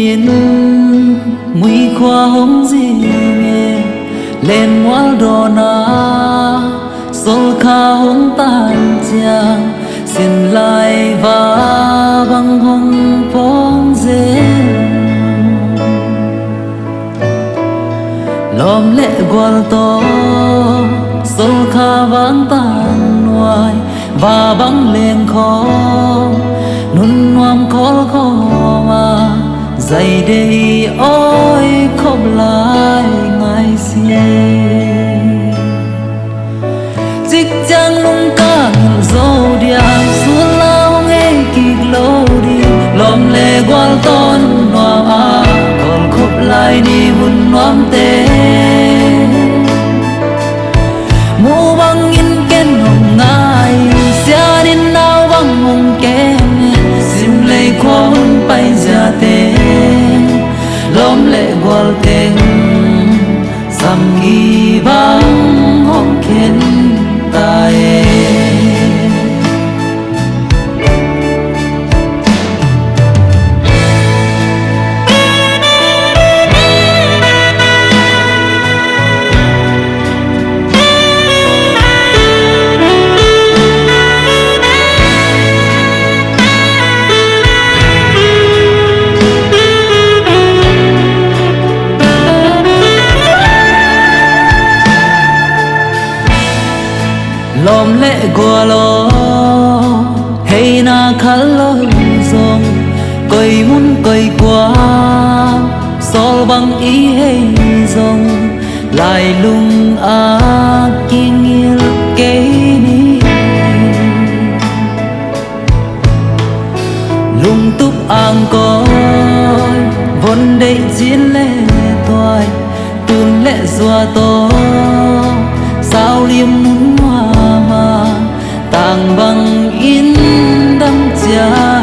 in mùi khoa hông gì nghe lên ngoal đò na sol kha hông tan chang xin lại và bằng hông phong dễ lom lệ gwal to sol kha vang tan ngoài và băng lên khó nun ngoam khol khó mà dày đây ôi không lại ngày xưa dịch trang lung ca ngừng dâu dia xuống lao nghe kịch lâu đi lom lệ gwal ton noa còn khóc lại đi hun noam tê mu băng in ken hồng ngai xia din nao băng hồng ken sim lệ khôn bay ra tê lom lệ gwal teng sam gi băng hong ken tae lom lệ gua lo hay na khal lo zong coi muốn coi qua sol băng ý hay zong lại lung a kinh yêu cái ni lung túc ang coi vốn đây chiến lệ toài tuôn lệ doa to sao liêm muốn tàng bằng in đắm cha